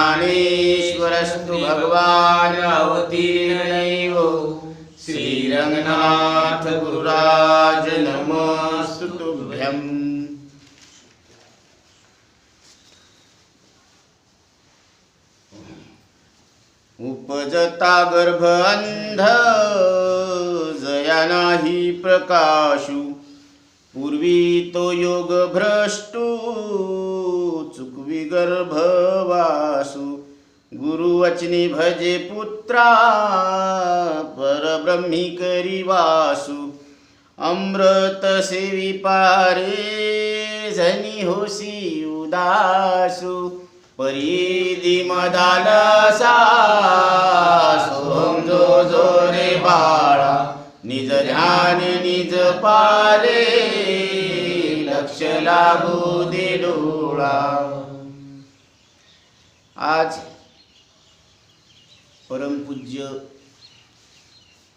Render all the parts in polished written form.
ज्ञानेश्वरस्तु भगवान् अवतीर्णैव श्रीरंगनाथ गुरुराज नमस्तु तुभ्यम्। उपजता गर्भ अंध जया नाही प्रकाशु, पूर्वी तो योग भ्रष्टू चुकवी गर्भवासु। गुरुवचनी भजे पुत्रा परब्रह्मी करी वासु। अमृत सेवी पारे जनी होसी उदासु। परिधी मदालसा सोम जो जो रे बाळा, निज ध्यान निज पारे लक्ष लागू दे डोळा। आज परमपूज्य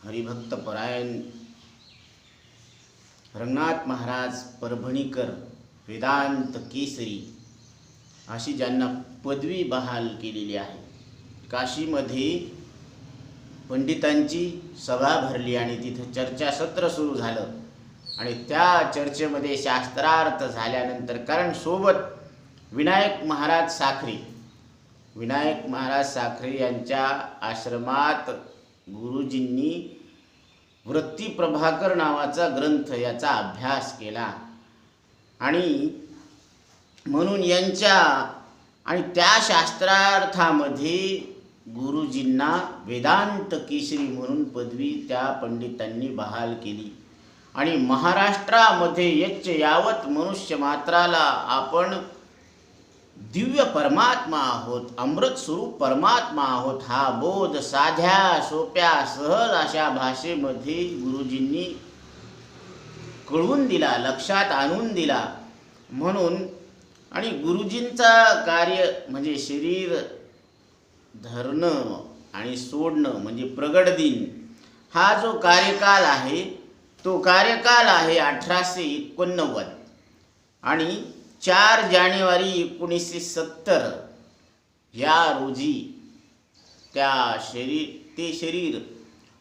हरिभक्त परायण रंगनाथ महाराज परभणीकर वेदांत केसरी अशी ज्यांना पदवी बहाल केलेली आहे, काशीमध्ये पंडितांची सभा भरली आणि तिथं चर्चासत्र सुरू झालं आणि त्या चर्चेमध्ये शास्त्रार्थ झाल्यानंतर, कारण सोबत विनायक महाराज साखरे यांच्या आश्रमात गुरुजींनी वृत्ती प्रभाकर नावाचा ग्रंथ याचा अभ्यास केला आणि म्हणून यांच्या आणि त्या शास्त्रार्थामध्ये गुरुजींना वेदांत केसरी म्हणून पदवी त्या पंडितांनी बहाल केली। आणि महाराष्ट्रामध्ये यच्च यावत मनुष्य मात्राला आपण दिव्य परमात्मा आहोत, अमृत स्वरूप परमात्मा आहोत हा बोध साध्या सोप्या सहज अशा भाषेमध्ये गुरुजींनी कळवून दिला, लक्षात आणून दिला। म्हणून आणि गुरुजींचा कार्य म्हणजे शरीर धरणं आणि सोडणं म्हणजे प्रगट दिन हा जो कार्यकाल आहे तो कार्यकाल आहे 1889 आणि 4 जानेवारी 1970 या रोजी ते शरीर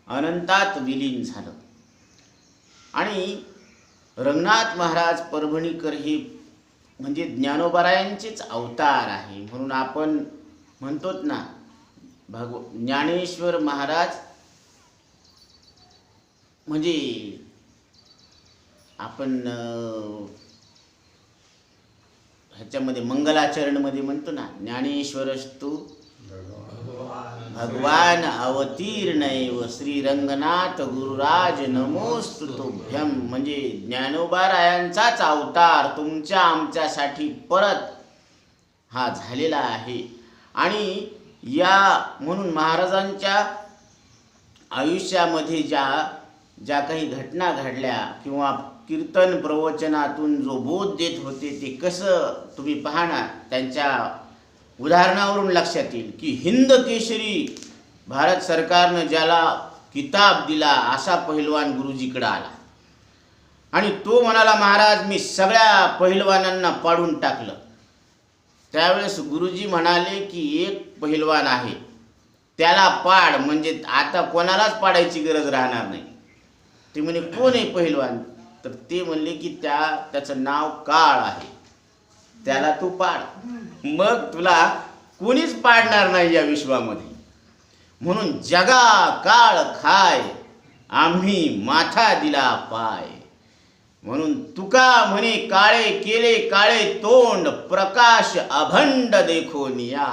अनंतात विलीन झालं। आणि रंगनाथ महाराज परभणीकर हे म्हणजे ज्ञानोबारायांचेच अवतार आहे। म्हणून आपण म्हणतोत ना ज्ञानेश्वर महाराज म्हणजे आपण ह्याच्यामध्ये मंगलाचरणमध्ये म्हणतो ना, ज्ञानेश्वरस्तु भगवान अवतीर्णैव श्रीरंगनाथ गुरुराज नमोस्तु तुभ्यम। म्हणजे ज्ञानोबारायांचाच अवतार तुमच्या आमच्यासाठी परत हा झालेला आहे। आणि या म्हणून महाराजांच्या आयुष्यामध्ये ज्या काही घटना घडल्या किंवा कीर्तन प्रवचनातून जो बोध देत होते ते कसं तुम्ही पहा ना, त्यांच्या उदाहरणावरून लक्षात येईल की हिंद केसरी भारत सरकारनं ज्याला किताब दिला असा पहिलवान गुरुजीकडे आला आणि तो म्हणाला, महाराज मी सगळ्या पहिलवानांना पाडून टाकलं। त्यावेळेस गुरुजी म्हणाले की एक पहिलवान आहे त्याला पाड, म्हणजे आता कोणालाच पाडायची गरज राहणार नाही। ते म्हणे कोण आहे पहिलवान? तर ते म्हणले की त्याचं नाव काळ आहे, त्याला तू पाड, मग तुला कोणीच पाडणार नाही या विश्वामध्ये। म्हणून जगा काळ खाय आम्ही माथा दिला पाय। म्हणून तुका म्हणे काळे केले काळे तोंड, प्रकाश अभंड देखोनिया।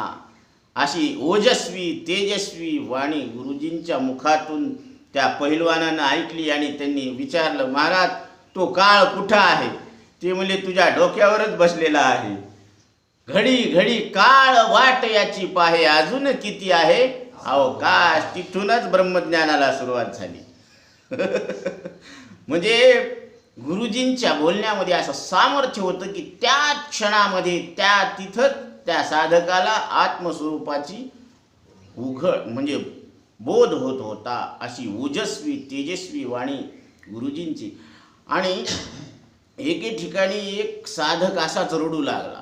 अशी ओजस्वी तेजस्वी वाणी गुरुजींच्या मुखातून त्या पहिलवानानं ऐकली आणि त्यांनी विचारलं, महाराज तो काळ कुठं आहे? ते म्हणले तुझ्या डोक्यावरच बसलेला आहे। घडी घडी काळ वाट याची पाहे, अजून किती आहे अवकाश। तिथूनच ब्रह्मज्ञानाला सुरुवात झाली। म्हणजे गुरुजींच्या बोलण्यामध्ये असं सामर्थ्य होतं की त्या क्षणामध्ये तिथंच त्या साधकाला आत्मस्वरूपाची उघड म्हणजे बोध होत होता। अशी ओजस्वी तेजस्वी वाणी गुरुजींची। आणि एके ठिकाणी एक साधक असाच रडू लागला।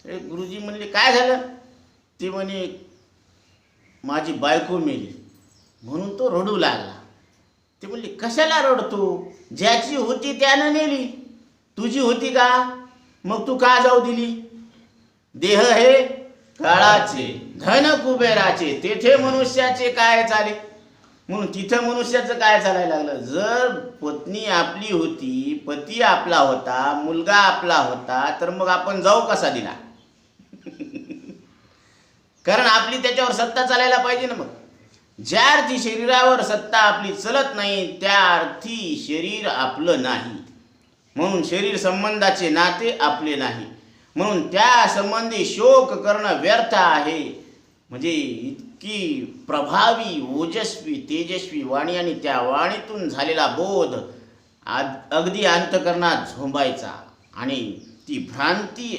गुरुजी म्हणले काय झालं? ते म्हणे माझी बायको मेली म्हणून तो रडू लागला. ते म्हणले कशाला रडतो, ज्याची होती त्यानं नेली, तुझी होती का, मग तू का जाऊ दिली. देह हे काळाचे, धन कुबेराचे, तेथे मनुष्याचे काय चाले. म्हणून तिथं मनुष्याचं काय चालायला लागलं. जर पत्नी आपली होती, पती आपला होता, मुलगा आपला होता, तर मग आपण जाऊ कसा दिला. कारण आपली त्याच्यावर सत्ता चालायला पाहिजे ना. मग ज्या अर्थी शरीरावर सत्ता आपली चलत नाही त्या अर्थी शरीर आपलं नाही. म्हणून शरीर संबंधाचे नाते आपले नाही. म्हणून त्या संबंधी शोक करणं व्यर्थ आहे. म्हणजे इतकी प्रभावी, ओजस्वी, तेजस्वी वाणी आणि त्या वाणीतून झालेला बोध अगदी अंतकरणात झोंबायचा आणि ती भ्रांती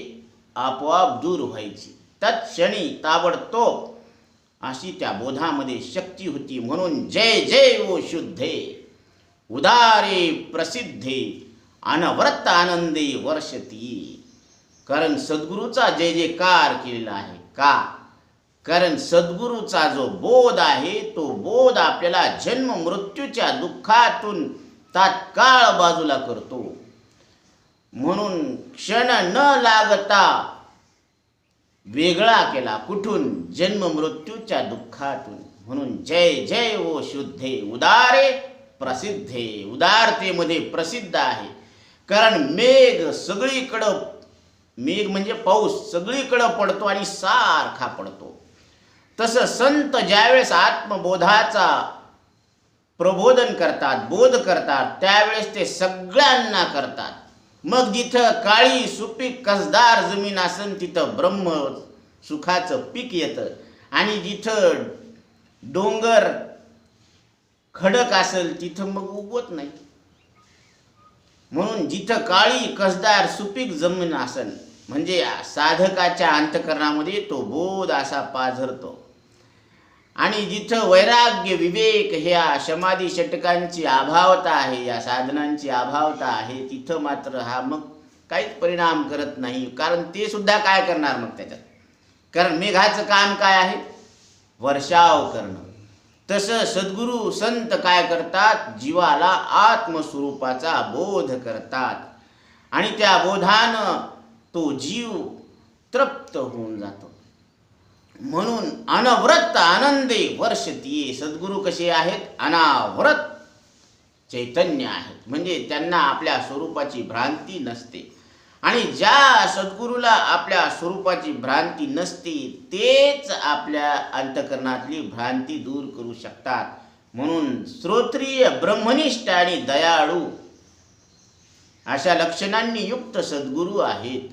आपोआप दूर व्हायची. तत्क्षणी ताबडतोब अशी त्या बोधामध्ये शक्ती होती. म्हणून जय जय ओ शुद्धे, उदारे प्रसिद्धे, अनवरत आनंदे वर्षती. कारण सद्गुरूचा जय जयकार केलेला आहे. का, कारण सद्गुरूचा जो बोध आहे तो बोध आपल्याला जन्म मृत्यूच्या दुःखातून तात्काळ बाजूला करतो. म्हणून क्षण न लागता वेगळा केला. कुठून, जन्म मृत्यूच्या दुःखातून. म्हणून जय जय ओ शुद्धे, उदारे प्रसिद्धे, उदारतेमध्ये प्रसिद्ध आहे. कारण मेघ सगळीकडं, मेघ म्हणजे पाऊस सगळीकडं पडतो आणि सारखा पडतो. तसं संत ज्यावेळेस आत्मबोधाचा प्रबोधन करतात, बोध करतात, त्यावेळेस ते सगळ्यांना करतात. मग जिथं काळी सुपीक कसदार जमीन असेल तिथं ब्रह्म सुखाचं पीक येतं. आणि जिथं डोंगर खडक असेल तिथं मग उगवत नाही. म्हणून जिथं काळी कसदार सुपीक जमीन असेल म्हणजे साधकाच्या अंतकरणामध्ये तो बोध असा पाझरतो. आणि जिथं वैराग्य, विवेक, ह्या समाधी षटकांची अभावता आहे, या साधनांची अभावता आहे, तिथं मात्र हा मग काहीच परिणाम करत नाही. कारण ते सुद्धा काय करणार मग त्याच्यात. कारण मेघाचं काम काय आहे, वर्षाव करणं. तसं सद्गुरू संत काय करतात, जीवाला आत्मस्वरूपाचा बोध करतात आणि त्या बोधानं तो जीव तृप्त होऊन जातो. म्हणून अनवरत आनंदे वर्षती. सद्गुरू कसे आहेत, अनावरत चैतन्य आहेत. म्हणजे त्यांना आपल्या स्वरूपाची भ्रांती नसते. आणि ज्या सद्गुरूला आपल्या स्वरूपाची भ्रांती नसते तेच आपल्या अंतकरणातली भ्रांती दूर करू शकतात. म्हणून श्रोत्रिय, ब्रह्मनिष्ठ आणि दयाळू अशा लक्षणांनी युक्त सद्गुरू आहेत.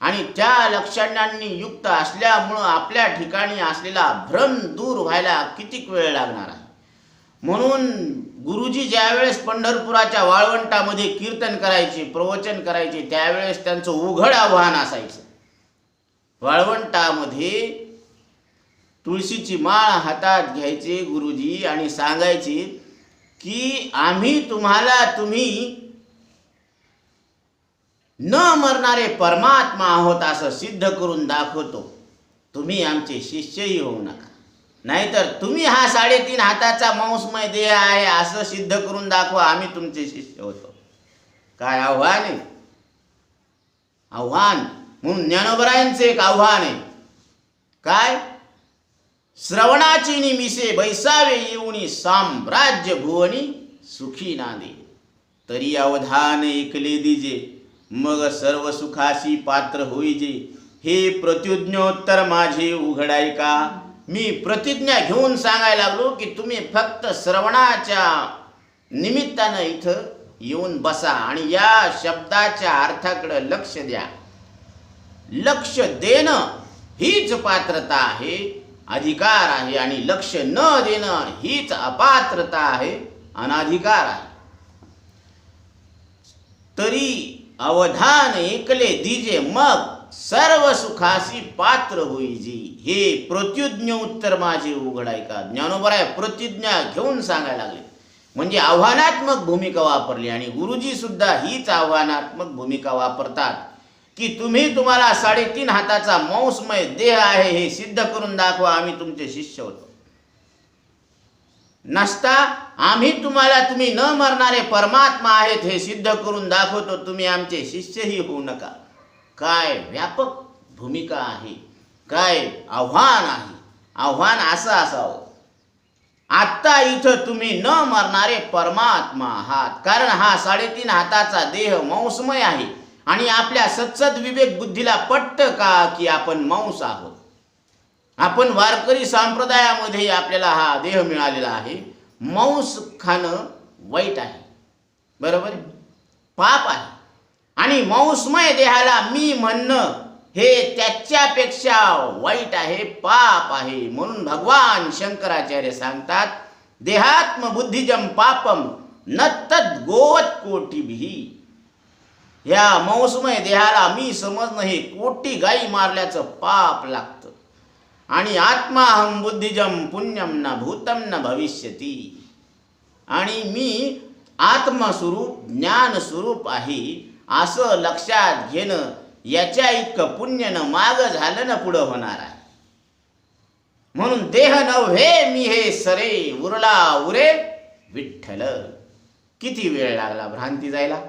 आणि त्या लक्षणांनी युक्त असल्यामुळं आपल्या ठिकाणी असलेला भ्रम दूर व्हायला किती वेळ लागणार आहे. म्हणून गुरुजी ज्यावेळेस पंढरपुराच्या वाळवंटामध्ये कीर्तन करायचे, प्रवचन करायचे, त्यावेळेस त्यांचं उघड आव्हान असायचं. वाळवंटामध्ये तुळशीची माळ हातात घ्यायचे गुरुजी आणि सांगायचे की तुम्ही न मरणारे परमात्मा आहोत असं सिद्ध करून दाखवतो. तुम्ही आमचे शिष्यही होऊ नका, नाहीतर तुम्ही हा 3.5 हाताचा मांसमय देह आहे असं सिद्ध करून दाखवा, आम्ही तुमचे शिष्य होतो. काय आव्हान आहे, आव्हान. म्हणून ज्ञानोबरायांचे एक आव्हान आहे. काय, श्रवणाची निमिषे बैसावे येऊनी, साम्राज्य भुवनी सुखी नांदे. तरी अवधान ऐकले दिजे, मग सर्व सुखाशी पात्र होईजे. हे प्रत्युज्ञोत्तर माझे उघडाय का. मी प्रतिज्ञा घेऊन सांगायला लागलो की तुम्ही फक्त श्रवणाच्या निमित्तानं इथं येऊन बसा आणि या शब्दाच्या अर्थाकडे लक्ष द्या. लक्ष देणं हीच पात्रता आहे, अधिकार आहे. आणि लक्ष न देणं हीच अपात्रता आहे, अनाधिकार आहे. तरी अवधान ऐकले दिजे, मग सर्व सुखासी पात्र होईजी. हे प्रत्युज्ञ उत्तर माझे उघडाय का. ज्ञानोबराय प्रतिज्ञा घेऊन सांगायला लागले, म्हणजे आव्हानात्मक भूमिका वापरली. आणि गुरुजी सुद्धा हीच आव्हानात्मक भूमिका वापरतात की तुम्ही तुम्हाला 3.5 हाताचा मांसमय देह आहे हे सिद्ध करून दाखवा, आम्ही तुमचे शिष्य होतो. नसता आम्ही तुम्हाला तुम्ही न मरणारे परमात्मा आहेत हे सिद्ध करून दाखवतो, तुम्ही आमचे शिष्यही होऊ नका. काय व्यापक भूमिका आहे, काय आव्हान आहे. आव्हान असं असावं, आत्ता इथं तुम्ही न मरणारे परमात्मा आहात. कारण हा 3.5 हाताचा देह मांसमय आहे आणि आपल्या सत्सद विवेक बुद्धीला पटतं का की आपण मांस आहोत. आपण वारकरी संप्रदायामध्ये आपल्याला हा देह मिळालेला आहे. मांस खाणं वाईट आहे, बरोबर, पाप आहे. आणि मांसमय देहाला मी म्हणणं हे त्याच्यापेक्षा वाईट आहे, पाप आहे. म्हणून भगवान शंकराचार्य सांगतात, देहात्म बुद्धिजम पापम न तद गोवत कोटीभिः. या मांसमय देहाला मी समजणं हे कोटी गायी मारल्याचं पाप लागतं. आणि आत्माहम बुद्धिजम पुण्यम न भूतम न भविष्यती. आणि मी आत्मस्वरूप ज्ञानस्वरूप आहे असं लक्षात घेणं, याच्या इतकं पुण्य न माग झालं न पुढं होणार आहे. म्हणून देह नव्हे मी हे सरे, उरला उरे विठ्ठल. किती वेळ लागला भ्रांती जायला.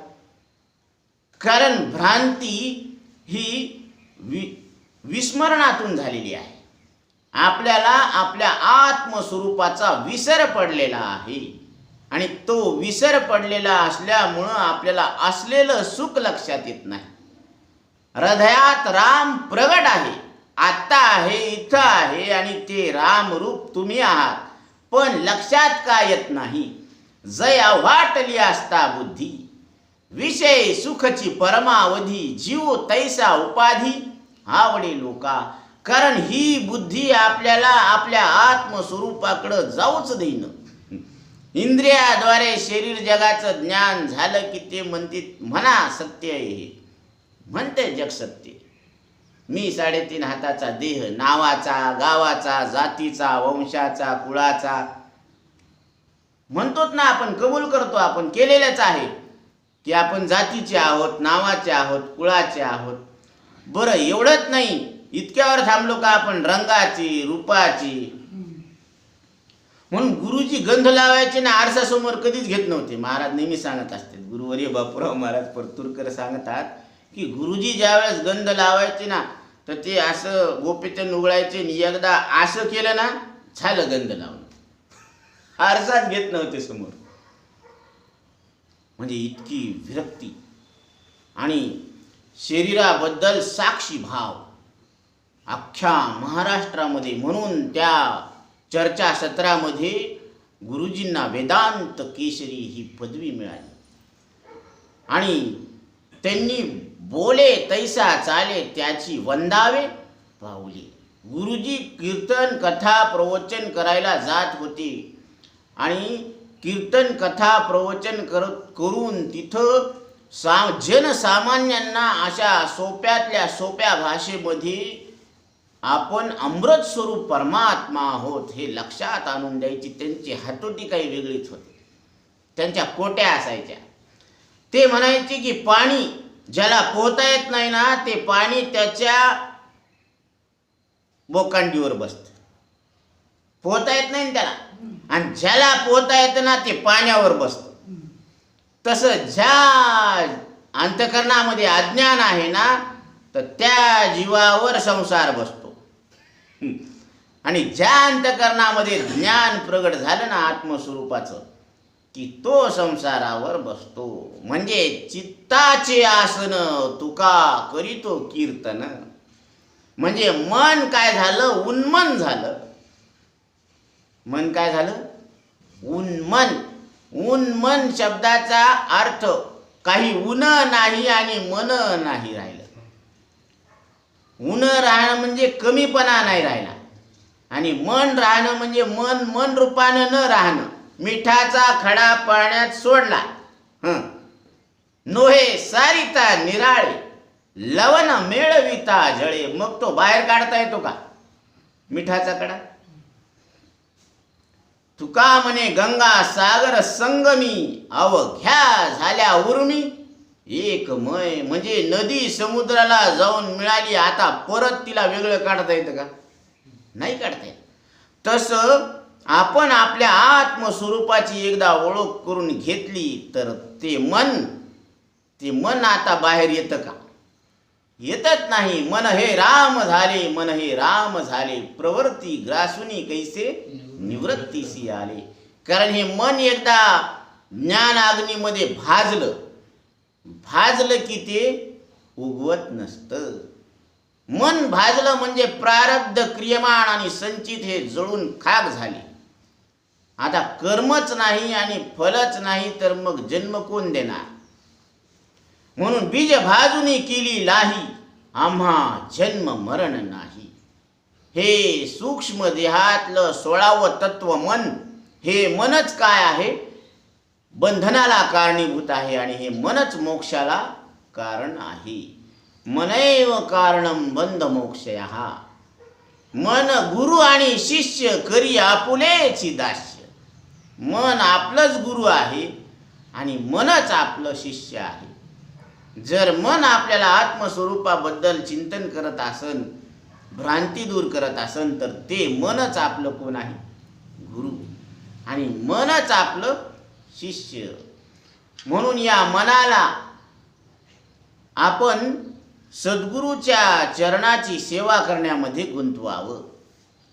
कारण भ्रांती ही विस्मरणातून झालेली आहे. आपल्याला आपल्या आत्मस्वरूपाचा विसर पडलेला आहे आणि तो विसर पडलेला असल्यामुळं आपल्याला असलेलं सुख लक्षात येत नाही. हृदयात राम प्रगट आहे, आता आहे, इथं आहे आणि ते रामरूप तुम्ही आहात, पण लक्षात का येत नाही. जया वाटली असता बुद्धी, विषय सुखची परमावधी, जीव तैसा उपाधी आवडे लोका. कारण ही बुद्धी आपल्याला आपल्या आत्मस्वरूपाकडं जाऊच देईन. इंद्रियाद्वारे शरीर जगाचं ज्ञान झालं की ते म्हणा सत्य आहे, म्हणते जग सत्य. मी 3.5 हाताचा देह नावाचा, गावाचा, जातीचा, वंशाचा, कुळाचा म्हणतोच ना आपण, कबूल करतो, आपण केलेलंच आहे की आपण जातीचे आहोत, नावाचे आहोत, कुळाचे आहोत. बरं, एवढंच नाही, इतक्यावर थांबलो का आपण रंगाची, रूपाची. म्हणून गुरुजी गंध लावायचे ना आरसासमोर कधीच घेत नव्हते. महाराज नेहमी सांगत असतात, गुरुवर्य बापूराव महाराज परतूरकर सांगतात की गुरुजी ज्यावेळेस गंध लावायचे ना तर ते असं गोपीचंद उघडायचे आणि एकदा असं केलं ना झालं गंध लावून, आरसाच घेत नव्हते समोर. म्हणजे इतकी विरक्ती आणि शरीराबद्दल साक्षी भाव अख्ख्या महाराष्ट्रामध्ये. म्हणून त्या चर्चासत्रामध्ये गुरुजींना वेदांत केशरी ही पदवी मिळाली आणि त्यांनी बोले तैसा चाले त्याची वंदावे पाऊले. गुरुजी कीर्तन कथा प्रवचन करायला जात होते आणि कीर्तन कथा प्रवचन करून तिथं जनसामान्यांना अशा सोप्यातल्या सोप्या भाषेमध्ये आपण अमृत स्वरूप परमात्मा आहोत हे लक्षात आणून द्यायची त्यांची हातोटी काही वेगळीच होती. त्यांच्या कोट्या असायच्या. ते म्हणायचे की पाणी ज्याला पोहता येत नाही ना ते पाणी त्याच्या बोकांडीवर बसतं, पोहता येत नाही त्याला. आणि ज्याला पोहता येतं ना ते पाण्यावर बसतं. तसं ज्या अंतःकरणामध्ये अज्ञान आहे ना तर त्या जीवावर संसार बसतो आणि ज्या अंतःकरणामध्ये ज्ञान प्रगट झालं ना आत्मस्वरूपाचं की तो संसारावर बसतो. म्हणजे चित्ताचे आसन तुका करीतो कीर्तन. म्हणजे मन काय झालं, उन्मन झालं. मन काय झालं, उन्मन. उन्मन शब्दाचा अर्थ काही उन नाही आणि मन नाही राहिलं. उन राहणं म्हणजे कमीपणा नाही राहिला आणि मन राहणं म्हणजे मन रूपानं न राहणं. मिठाचा खडा पाण्यात सोडला नोहे सारिता निराळे, लवण मेळविता जळे. मग तो बाहेर काढता येतो का मिठाचा खडा? तुका म्हणे गंगा सागर संगमी, अवघ्या झाल्या उर्मी. एकमय म्हणजे नदी समुद्राला जाऊन मिळाली, आता परत तिला वेगळं काढता येतं का? नाही काढता येत. तसं आपण आपल्या आत्मस्वरूपाची एकदा ओळख करून घेतली तर ते मन आता बाहेर येतं का? येतच नाही. मन हे राम झाले, मन हे राम झाले, प्रवृत्ती ग्रासुनी कैसे निवृत्तीसी आले. कारण हे मन एकदा ज्ञान अग्नीमध्ये भाजलं की ते उगवत नसतं. मन भाजलं म्हणजे प्रारब्ध क्रियमान आणि संचित हे जळून खाक झाले. आता कर्मच नाही आणि फलच नाही तर मग जन्म कोण देणार? म्हणून बीज भाजूनी केली लाही, आम्हा जन्म मरण नाही. हे सूक्ष्म देहातलं 16वं तत्व मन, हे मनच काय आहे? बंधनाला कारणीभूत आहे आणि हे मनच मोक्षाला कारण आहे. मनैव कारणम बंध मोक्षयः. मन गुरु आणि शिष्य करी आपुलेची दास्य. मन आपलंच गुरु आहे आणि मनच आपलं शिष्य आहे. जर मन आपल्याला आत्मस्वरूपाबद्दल चिंतन करत असन, भ्रांती दूर करत असन, तर ते मनच आपलं कोण आहे? गुरु. आणि मनच आपलं शिष्य. म्हणून या मनाला आपण सद्गुरूच्या चरणाची सेवा करण्यामध्ये गुंतवावं.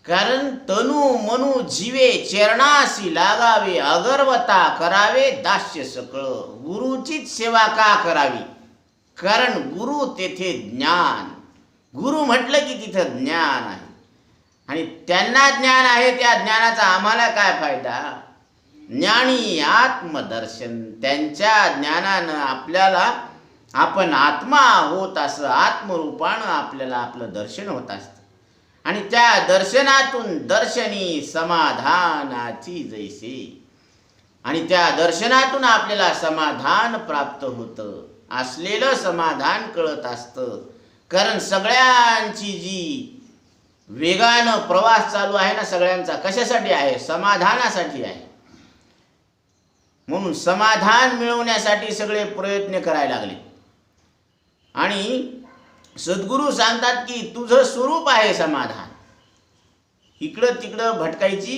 कारण तनु मनु जीवे चरणासी लागावे, अगर्वता करावे दास्य सकळ. गुरुचीच सेवा का करावी? कारण गुरु तेथे ज्ञान. गुरु म्हटलं की तिथं ज्ञान आहे आणि त्यांना ज्ञान आहे. त्या ज्ञानाचा आम्हाला काय फायदा? ज्ञानी आत्मदर्शन. त्यांच्या ज्ञानानं आपल्याला आपण आत्मा होत असं आत्मरूपानं आपल्याला आपलं दर्शन होत असतं. आणि त्या दर्शनातून दर्शनी समाधानाची जैसे. आणि त्या दर्शनातून आपल्याला समाधान प्राप्त होतं. असलेलं समाधान कळत असतं. कारण सगळ्यांची जी वेगानं प्रवास चालू आहे ना, सगळ्यांचा कशासाठी आहे? समाधानासाठी आहे. म्हणून समाधान मिळवण्यासाठी सगळे प्रयत्न करायला लागले. आणि सद्गुरू सांगतात की तुझं स्वरूप आहे समाधान. इकडं तिकडं भटकायची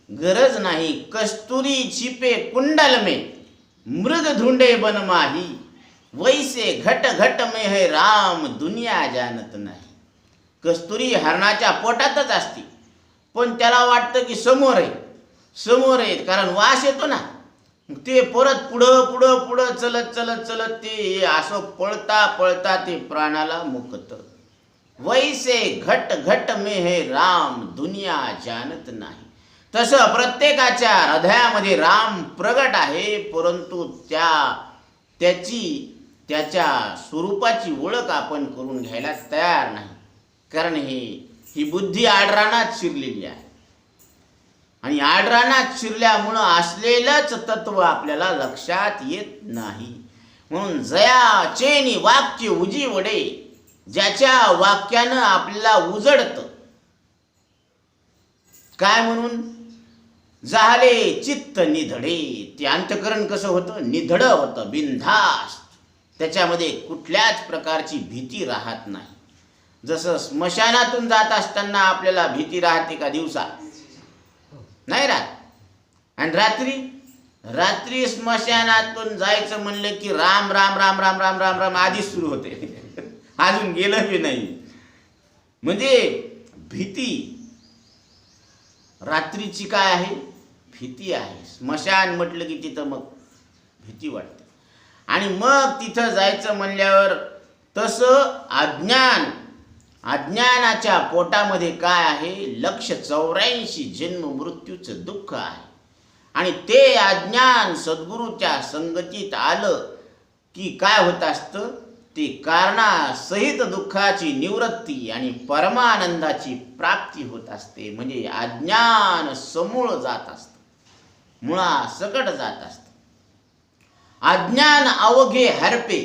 गरज नाही. कस्तुरी छिपे कुंडल में मृग धुंडे बनमाही, वैसे घट घट में है राम दुनिया जानत नाही. कस्तुरी हरणाच्या पोटातच असते, पण त्याला वाटतं की समोर आहे कारण वास येतो ना. ते परत पुढं चलत ते असं पळता ते प्राणाला मुकत. वैसे घट घट में है राम दुनिया जानत नाही. तसं प्रत्येकाच्या हृदयामध्ये राम प्रगट आहे, परंतु त्याच्या स्वरूपाची ओळख आपण करून घ्यायला तयार नाही. कारण ही बुद्धी आडरानात शिरलेली आहे आणि आडरानात शिरल्यामुळं असलेलंच तत्व आपल्याला लक्षात येत नाही. म्हणून जया चेनी वाक्य उजीवडे, ज्याच्या वाक्यानं आपल्याला उजडतं. काय म्हणून? झाले चित्त निधडे. ते अंतकरण कसं होतं? निधड होतं, बिनधास्त. त्याच्यामध्ये कुठल्याच प्रकारची भीती राहत नाही. जसं स्मशानातून जात असताना आपल्याला भीती राहते का? दिवसा नाही राहत. आणि रात्री स्मशानातून जायचं म्हणलं की राम राम राम राम राम राम राम आधीच सुरू होते. अजून गेलं बी नाही. म्हणजे भीती रात्रीची काय आहे? भीती आहे. स्मशान म्हटलं की तिथं मग भीती वाटते. आणि मग तिथं जायचं म्हणल्यावर तसं अज्ञानाच्या पोटामध्ये काय आहे? 184 जन्म मृत्यूचं दुःख आहे. आणि ते अज्ञान सद्गुरूच्या संगतीत आलं की काय होत असतं? ते कारणासहित दुःखाची निवृत्ती आणि परमानंदाची प्राप्ती होत असते. म्हणजे अज्ञान समूळ जात असतं, मुळासकट जात असतं. अज्ञान अवघे हरपे,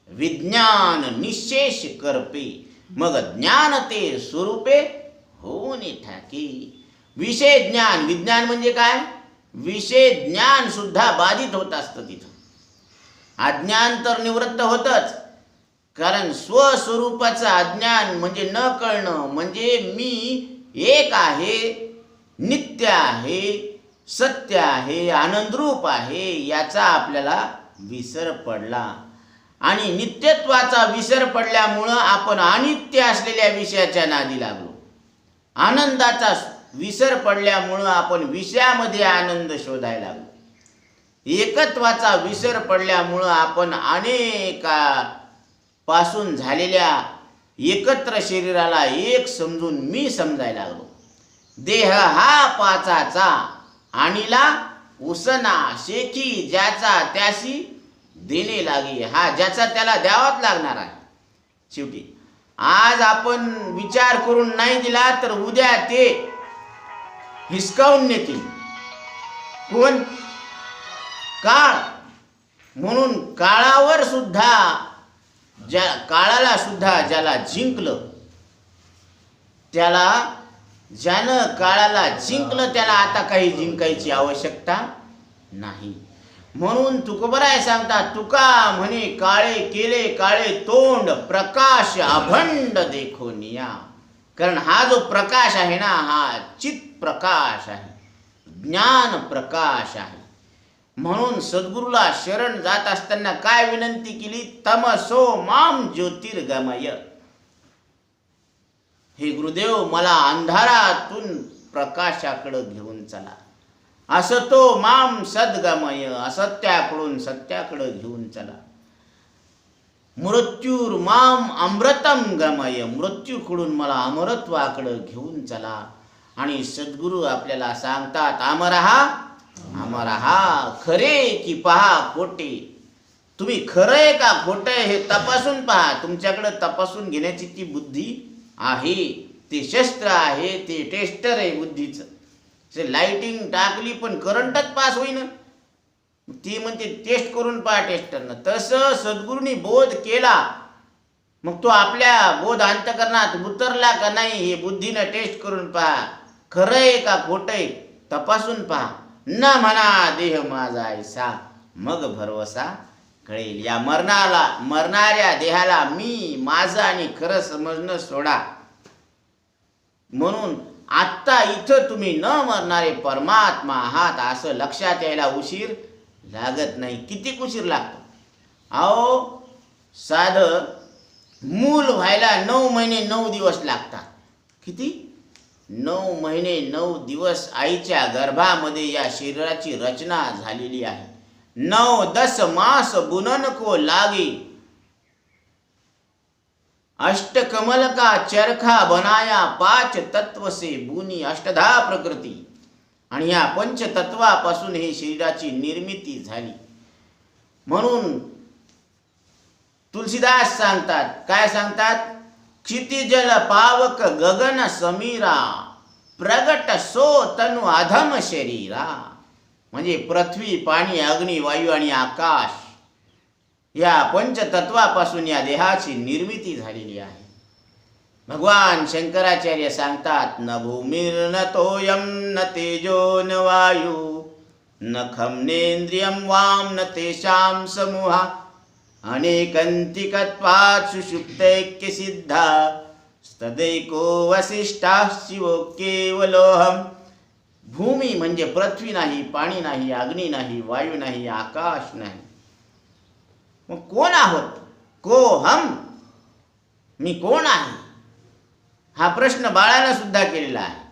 विज्ञान निशेष करपे, मग ज्ञान ते स्वरूपे होऊन ठाके. विषय ज्ञान, विज्ञान म्हणजे काय? विषय ज्ञान सुद्धा बाधित होत असतं तिथं. अज्ञान तर निवृत्त होतच, कारण स्वस्वरूपाचं अज्ञान म्हणजे न कळणं, म्हणजे मी एक आहे, नित्य आहे, सत्य आहे, आनंदरूप आहे, याचा आपल्याला विसर पडला. आणि नित्यत्वाचा विसर पडल्यामुळं आपण अनित्य असलेल्या विषयाच्या नादी लागलो. आनंदाचा विसर पडल्यामुळं आपण विषयामध्ये आनंद शोधायला लागलो. एकत्वाचा विसर पडल्यामुळं आपण अनेकापासून झालेल्या एकत्र शरीराला एक समजून मी समजायला लागलो. देह हा पाचाचा आणिला उसना शेकी, ज्याचा त्याशी देणे लागे. हा ज्याचा त्याला द्यावाच लागणार आहे. शेवटी आज आपण विचार करून नाही दिला तर उद्या ते हिसकावून नेतील. कोण? काळ. म्हणून काळावर सुद्धा, काळाला सुद्धा ज्याला जिंकलं, ज्यानं काळाला जिंकलं त्याला आता काही जिंकायची आवश्यकता नाही. म्हणून तुकोबराय सांगतात, तुका म्हणे काळे केले काळे तोंड, प्रकाश अभंड देखोनिया. कारण हा जो प्रकाश आहे ना, हा चित प्रकाश आहे, ज्ञान प्रकाश आहे. म्हणून सद्गुरूला शरण जात असताना काय विनंती केली? तमसो माम ज्योतिर्गमय. हे गुरुदेव, मला अंधारातून प्रकाशाकडे घेऊन चला. असतो माम सद्गमय, असत्याकडून सत्याकडे घेऊन चला. मृत्यूर माम अमृतम गमय, मृत्यूकडून मला अमरत्वाकडे घेऊन चला. आणि सद्गुरू आपल्याला सांगतात, अमरहा अमरहा, खरे की पहा खोटे. तुम्ही खरं आहे का खोटं आहे हे तपासून पहा. तुमच्याकडे तपासून घेण्याची ती बुद्धी आहे, ते शस्त्र आहे, ते टेस्टर आहे बुद्धीचं. लाइटिंग टाकली पण करंटच पास होईना, ती म्हणते टेस्ट करून पहा टेस्टरनं. तसं सद्गुरूंनी बोध केला, मग तो आपल्या बोध अंतकरणात उतरला का नाही हे बुद्धीनं टेस्ट करून पहा. खरं आहे का खोटं आहे तपासून पहा. न म्हणा देह माझा ऐसा, मग भरवसा कळेल. या मरणाऱ्या देहाला मी, माझं आणि खरं समजणं सोडा. म्हणून आत्ता इथं तुम्ही न मरणारे परमात्मा आहात असं लक्षात यायला उशीर लागत नाही. किती उशीर लागतो? अहो, साधं मूल व्हायला 9 महिने 9 दिवस लागतात. किती? 9 महिने 9 दिवस आईच्या गर्भामध्ये या शरीराची रचना झालेली आहे. 9-10 मास बुनन को लागे, अष्टकमल का चरखा बनाया, 5 तत्व से बुनी अष्टधा प्रकृती. आणि या पंचतत्वापासून हे शरीराची निर्मिती झाली. म्हणून तुलसीदास सांगतात, काय सांगतात? क्षितिजल पावक गगन समीरा, प्रगट सो तनु अधम शरीरा. म्हणजे पृथ्वी, पाणी, अग्नी, वायू आणि आकाश या पंचतत्वापासून या देहाची निर्मिती झालेली आहे. भगवान शंकराचार्य सांगतात, न भूमिर्न तोयम न तेजो न वायू न खम नेन्द्रियम वाम न तेषां समूहा, अनेकंतिकत्वात् सुषुप्तैक्य सिद्धा, तदैको वसिष्ठा शिवो केवलोहम. भूमी म्हणजे पृथ्वी नाही, पाणी नाही, अग्नी नाही, वायू नाही, आकाश नाही. मग कोण आहोत? को हम, मी कोण आहे? हा प्रश्न बाळाला सुद्धा केलेला आहे.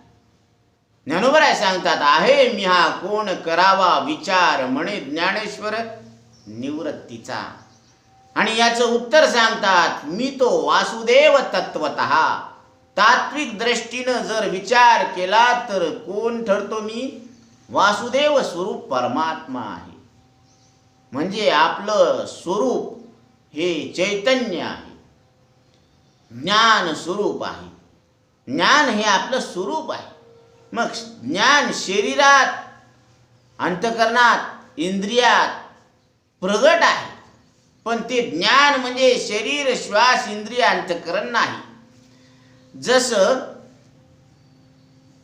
ज्ञानोबराय सांगतात, आहे मी हा कोण करावा विचार, म्हणे ज्ञानेश्वर निवृत्तीचा. आणि याचं उत्तर सांगतात, मी तो वासुदेव तत्वतः. तात्विक दृष्टीनं जर विचार केला तर कोण ठरतो मी? वासुदेव स्वरूप परमात्मा आहे. म्हणजे आपलं स्वरूप हे चैतन्य आहे, ज्ञान स्वरूप आहे. ज्ञान हे आपलं स्वरूप आहे. मग ज्ञान शरीरात, अंतकरणात, इंद्रियात प्रगट आहे. पण ते ज्ञान म्हणजे शरीर, श्वास, इंद्रिय, अंतकरण नाही. जसं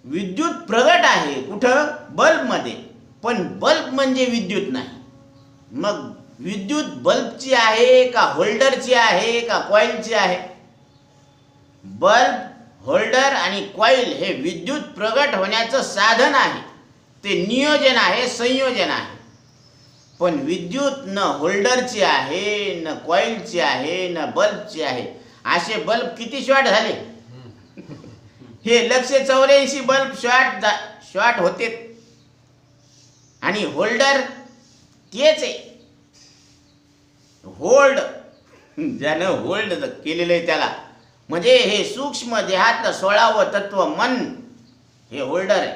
विद्युत प्रगट आहे कुठं? बल्बमध्ये. पण बल्ब म्हणजे विद्युत नाही. मग विद्युत बल्बची आहे का होल्डरची आहे का कॉइलची आहे? बल्ब, होल्डर आणि कॉइल हे विद्युत प्रगट होण्याचं साधन आहे, ते नियोजन आहे, संयोजन आहे. पण विद्युत न होल्डरची आहे, न कॉइलची आहे, न बल्बची आहे. असे बल्ब किती शॉर्ट झाले? हे 184 बल्ब शॉर्ट होते. आणि होल्डर तेच आहे, होल्ड, ज्यानं होल्ड केलेलं आहे त्याला, म्हणजे हे सूक्ष्म देहातलं 16वं तत्व मन हे होल्डर आहे.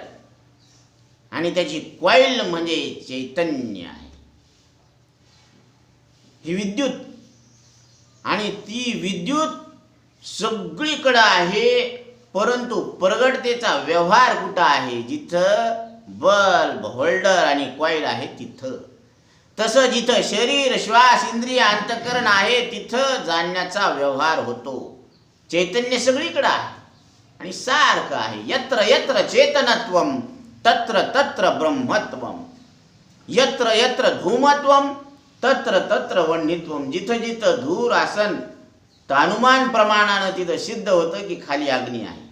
आणि त्याची कॉइल म्हणजे चैतन्य आहे, ही विद्युत. आणि ती विद्युत सगळीकडं आहे, परंतु प्रगटतेचा व्यवहार कुठं आहे? जिथं बल्ब, होल्डर आणि कॉइल आहे तिथं. तसं जिथं शरीर, श्वास, इंद्रिय, अंतःकरण आहे तिथं जाणण्याचा व्यवहार होतो. चैतन्य सगळीकडं आहे आणि सारखं आहे. यत्र यत्र चेतनत्वम तत्र तत्र ब्रह्मत्वम, यत्र यत्र धूमत्वम तत्र तत्र वह्नित्वम. जिथं जिथं धूर आसन तर अनुमान प्रमाणानं तिथं सिद्ध होतं की खाली अग्नी आहे.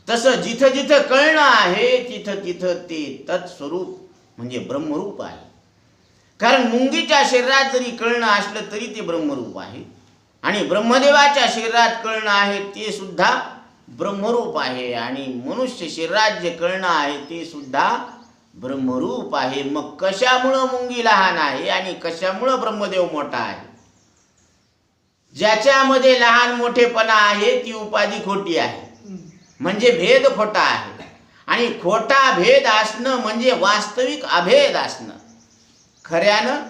तसं जिथं जिथं कळणं आहे तिथं तिथं ते तत्स्वरूप म्हणजे ब्रह्मरूप आहे. कारण मुंगीच्या शरीरात जरी कळणं असलं तरी ते ब्रह्मरूप आहे. आणि ब्रह्मदेवाच्या शरीरात कळणं आहे ते सुद्धा ब्रह्मरूप आहे. आणि मनुष्य शरीरात जे कळणं आहे ते सुद्धा ब्रह्मरूप आहे. मग कशामुळं मुंगी लहान आहे आणि कशामुळं ब्रह्मदेव मोठा आहे? ज्याच्यामध्ये लहान मोठेपणा आहे ती उपाधी खोटी आहे, म्हणजे भेद खोटा आहे. आणि खोटा भेद असणं म्हणजे वास्तविक अभेद असणं, खऱ्यानं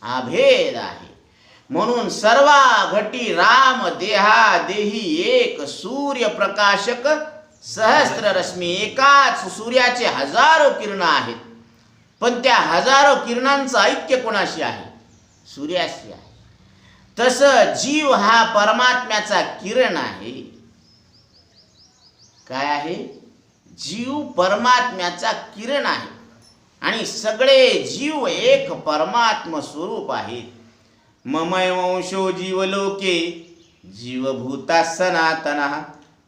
अभेद आहे. म्हणून सर्वा घटी राम देहा देही एक सूर्य प्रकाशक सहस्त्र रश्मी. एकाच सूर्याचे हजारो किरण आहेत, पण त्या हजारो किरणांचं ऐक्य कोणाशी आहे? सूर्याशी आहे. तसं जीव हा परमात्म्याचा किरण आहे. काय आहे? जीव परमात्म्याचा किरण आहे. आणि सगळे जीव एक परमात्म स्वरूप आहेत. ममैवंशो जीवलोके जीवभूता सनातनः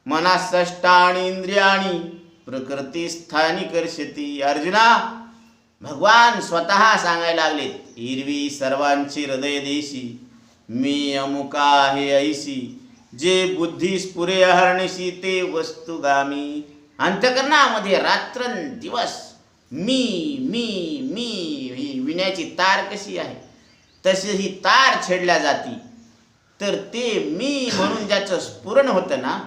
मनःषष्ठाणि इंद्रियाणि प्रकृतिस्थानी कर्षति. अर्जुना, भगवान स्वतः सांगायला लागलेत, हिरवी सर्वांची हृदय देशी मी अमुका आहे ऐशी, जे बुद्धीस पुरे हरणशी ते वस्तुगामी. अंतकरणामध्ये रात्रंदिवस मी मी मी ही विण्याची तार कशी आहे तशी ही तार छेडल्या जाती. तर ते मी म्हणून ज्याचं स्फुरण होतं ना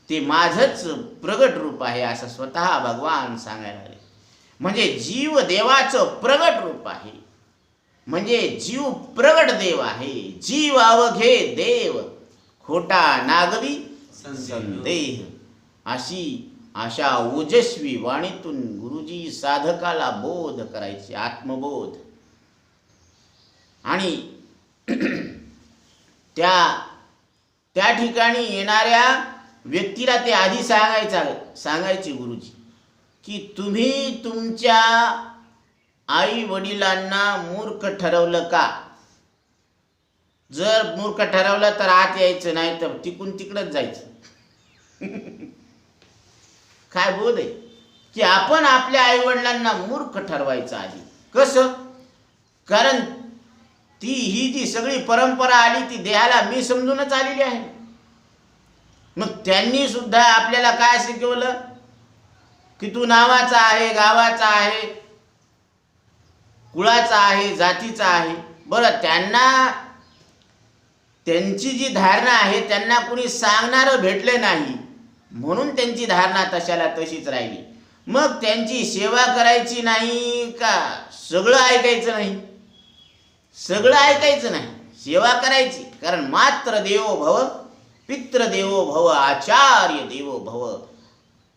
ते माझंच प्रगट रूप आहे असं स्वतः भगवान सांगायला लागले. म्हणजे जीव देवाचं प्रगट रूप आहे, म्हणजे जीव प्रगट देव आहे. जीव अवघे देव खोटा नागवी संदेह. अशा ओजस्वी वाणीतून गुरुजी साधकाला बोध करायचे, आत्मबोध. आणि त्या ठिकाणी येणाऱ्या व्यक्तीला ते आधी सांगायचे गुरुजी की तुम्ही तुमच्या आई वडिलांना मूर्ख ठरवलं का? जर मूर्ख ठरवलं तर आत यायचं, नाही तर तिकून तिकडच जायचं. काय बोध आहे की आपण आपल्या आई वडिलांना मूर्ख ठरवायचं आधी. कसं? कारण ही जी सगळी परंपरा आली ती देहाला मी समजूनच आलेली आहे. मग त्यांनी सुद्धा आपल्याला काय शिकवलं की तू नावाचा आहे, गावाचा आहे, कुळाचा आहे, जातीचा आहे. बरं, त्यांची जी धारणा आहे त्यांना कुणी सांगणारं भेटले नाही म्हणून त्यांची धारणा तशाला तशीच राहिली. मग त्यांची सेवा करायची नाही का सगळं ऐकायचं नाही? सगळं ऐकायचं नाही, सेवा करायची. कारण मात्र देवो भव, पितृ देवो भव, आचार्य देवो भव.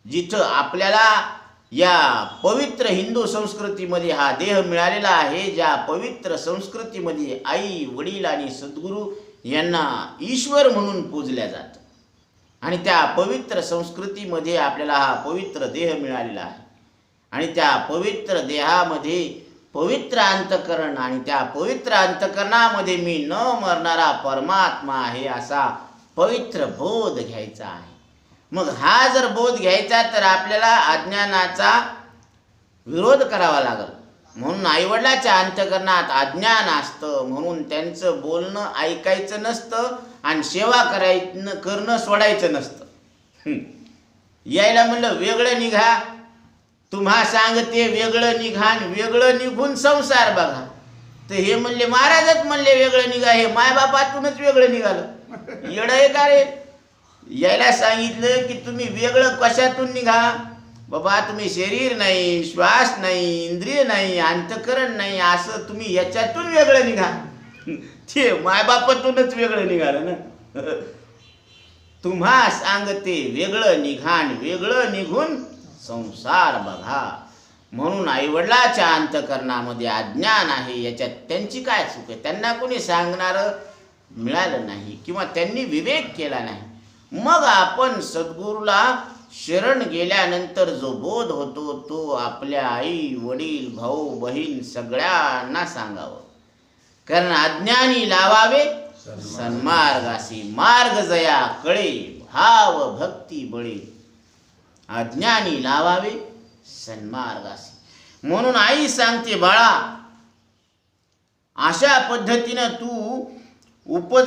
जिथं आपल्याला या पवित्र हिंदू संस्कृतीमध्ये हा देह मिळालेला आहे, ज्या पवित्र संस्कृतीमध्ये आई वडील आणि सद्गुरू यांना ईश्वर म्हणून पूजल्या जातं, आणि त्या पवित्र संस्कृतीमध्ये आपल्याला हा पवित्र देह मिळालेला आहे. आणि त्या पवित्र देहामध्ये पवित्र अंतकरण आणि त्या पवित्र अंतकरणामध्ये मी न मरणारा परमात्मा आहे असा पवित्र बोध घ्यायचा आहे. मग हा जर बोध घ्यायचा तर आपल्याला अज्ञानाचा विरोध करावा लागेल. म्हणून आईवडिलाच्या अंतकरणात अज्ञान असतं, म्हणून त्यांचं बोलणं ऐकायचं नसतं आणि सेवा करणं सोडायचं नसतं. यायला म्हणलं वेगळं निघा, तुम्हा सांगते वेगळं निघा आणि वेगळं निघून संसार बघा. तर हे म्हणले महाराजच म्हणले वेगळं निघा, हे मायबापातूनच वेगळं निघालं. येडं आहे का रे? यायला सांगितलं की तुम्ही वेगळं कशातून निघा बाबा, तुम्ही शरीर नाही, श्वास नाही, इंद्रिय नाही, अंतकरण नाही, असं तुम्ही याच्यातून वेगळं निघा. ते मायबापातूनच वेगळं निघालं ना. तुम्हा सांगते वेगळं निघा आणि वेगळं निघून संसार बघा. म्हणून आईवडिलाच्या अंतकरणामध्ये अज्ञान आहे, याच्यात त्यांची काय चूक आहे? त्यांना कोणी सांगणारं मिळालं नाही किंवा त्यांनी विवेक केला नाही. मग आपण सद्गुरूला शरण गेल्यानंतर जो बोध होतो तो आपल्या आई वडील भाऊ बहीण सगळ्यांना सांगावं. कारण अज्ञानी लावावे सन्मार्गासी, मार्ग जया कळे भाव भक्ती बळे. अज्ञानी लावावे सन्मार्गासी. म्हणून आई सांगते बाळा, अशा पद्धतीनं तू